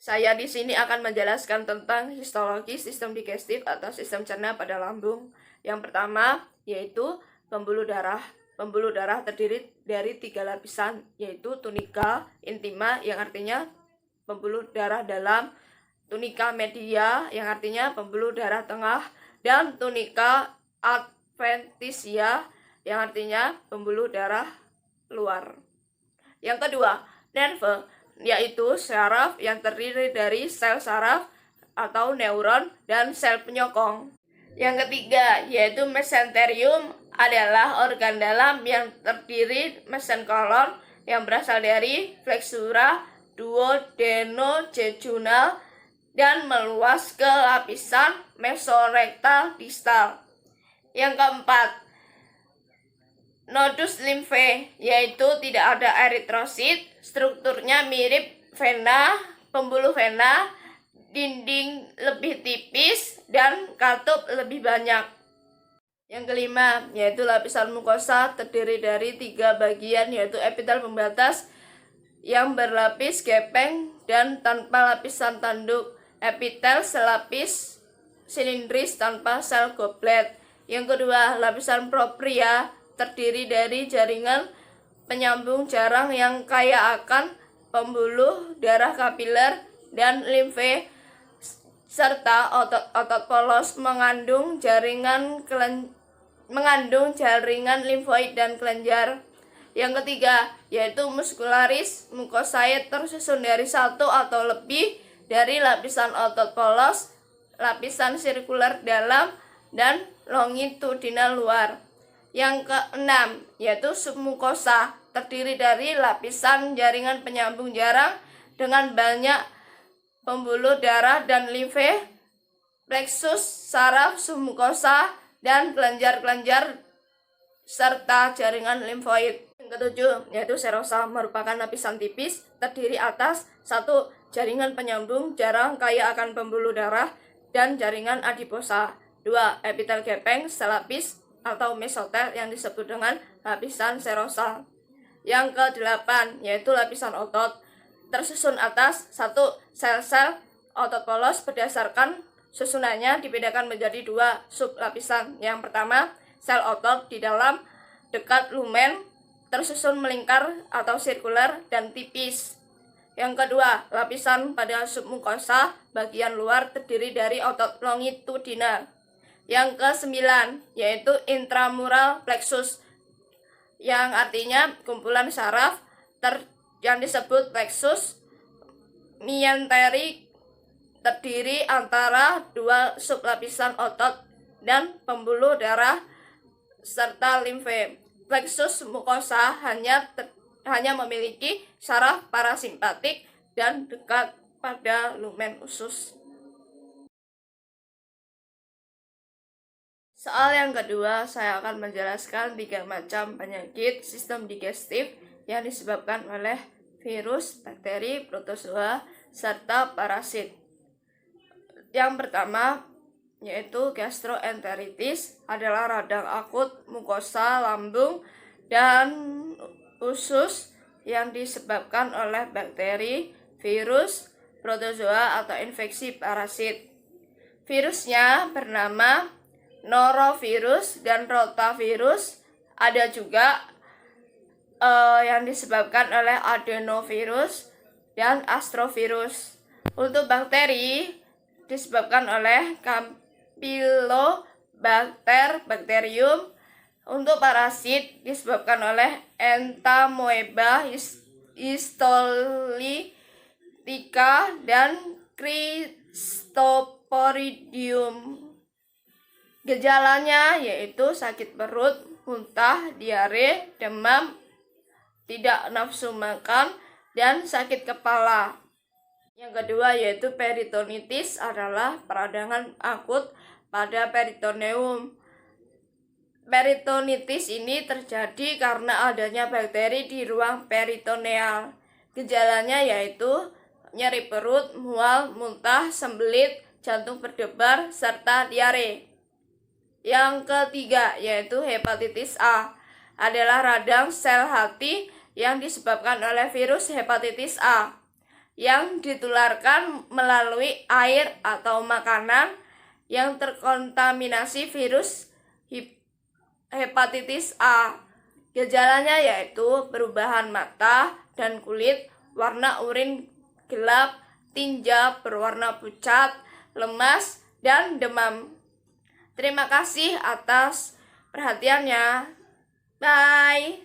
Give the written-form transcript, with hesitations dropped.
Saya di sini akan menjelaskan tentang histologi sistem digestif atau sistem cerna pada lambung. Yang pertama yaitu pembuluh darah. Pembuluh darah terdiri dari 3 lapisan, yaitu tunika, intima yang artinya pembuluh darah dalam, tunika media yang artinya pembuluh darah tengah, dan tunika adventitia yang artinya pembuluh darah luar. Yang kedua, nerve, yaitu saraf yang terdiri dari sel saraf atau neuron dan sel penyokong. Yang ketiga, yaitu mesenterium, adalah organ dalam yang terdiri mesenkolon yang berasal dari flexura duodenojejunal dan meluas ke lapisan mesorektal distal. Yang keempat, nodus limfe, yaitu tidak ada eritrosit, strukturnya mirip vena, pembuluh vena, dinding lebih tipis, dan katup lebih banyak. Yang kelima, yaitu lapisan mukosa terdiri dari 3 bagian, yaitu epitel pembatas yang berlapis gepeng dan tanpa lapisan tanduk, epitel selapis silindris tanpa sel goblet. Yang kedua, lapisan propria terdiri dari jaringan penyambung jarang yang kaya akan pembuluh darah kapiler dan limfe, serta otot polos mengandung jaringan limfoid dan kelenjar. Yang ketiga, yaitu muscularis mucosae tersusun dari 1 atau lebih dari lapisan otot polos, lapisan sirkuler dalam, dan longitudinal luar. Yang keenam, yaitu submukosa terdiri dari lapisan jaringan penyambung jarang dengan banyak pembuluh darah dan limfe, plexus, saraf, submukosa, dan kelenjar-kelenjar serta jaringan limfoid. Yang ketujuh, yaitu serosa, merupakan lapisan tipis terdiri atas 1. Jaringan penyambung jarang kaya akan pembuluh darah dan jaringan adiposa. 2. Epitel gepeng selapis atau mesotel yang disebut dengan lapisan serosa. Yang ke-8, yaitu lapisan otot, tersusun atas 1. Sel-sel otot polos berdasarkan susunannya dibedakan menjadi 2 sublapisan. Yang pertama, sel otot di dalam dekat lumen, tersusun melingkar atau sirkuler dan tipis. Yang kedua, lapisan pada submukosa bagian luar terdiri dari otot longitudinal. Yang ke-9, yaitu intramural plexus, yang artinya kumpulan saraf yang disebut plexus myenterik, terdiri antara 2 sublapisan otot dan pembuluh darah serta limfe. Plexus mukosa hanya memiliki saraf parasimpatik dan dekat pada lumen usus. Soal yang kedua, saya akan menjelaskan 3 macam penyakit sistem digestif yang disebabkan oleh virus, bakteri, protozoa, serta parasit. Yang pertama, yaitu gastroenteritis, adalah radang akut mukosa lambung dan usus yang disebabkan oleh bakteri, virus, protozoa, atau infeksi parasit. Virusnya bernama norovirus dan rotavirus. Ada juga yang disebabkan oleh adenovirus dan astrovirus. Untuk bakteri disebabkan oleh Campylobacter bacterium. Untuk parasit disebabkan oleh Entamoeba histolytica dan Cryptosporidium. Gejalanya yaitu sakit perut, muntah, diare, demam, tidak nafsu makan, dan sakit kepala. Yang kedua yaitu peritonitis, adalah peradangan akut pada peritoneum. Peritonitis ini terjadi karena adanya bakteri di ruang peritoneal. Gejalanya yaitu nyeri perut, mual, muntah, sembelit, jantung berdebar, serta diare. Yang ketiga yaitu hepatitis A, adalah radang sel hati yang disebabkan oleh virus hepatitis A. yang ditularkan melalui air atau makanan yang terkontaminasi virus hepatitis A. Gejalanya yaitu perubahan mata dan kulit, warna urin gelap, tinja berwarna pucat, lemas, dan demam. Terima kasih atas perhatiannya. Bye.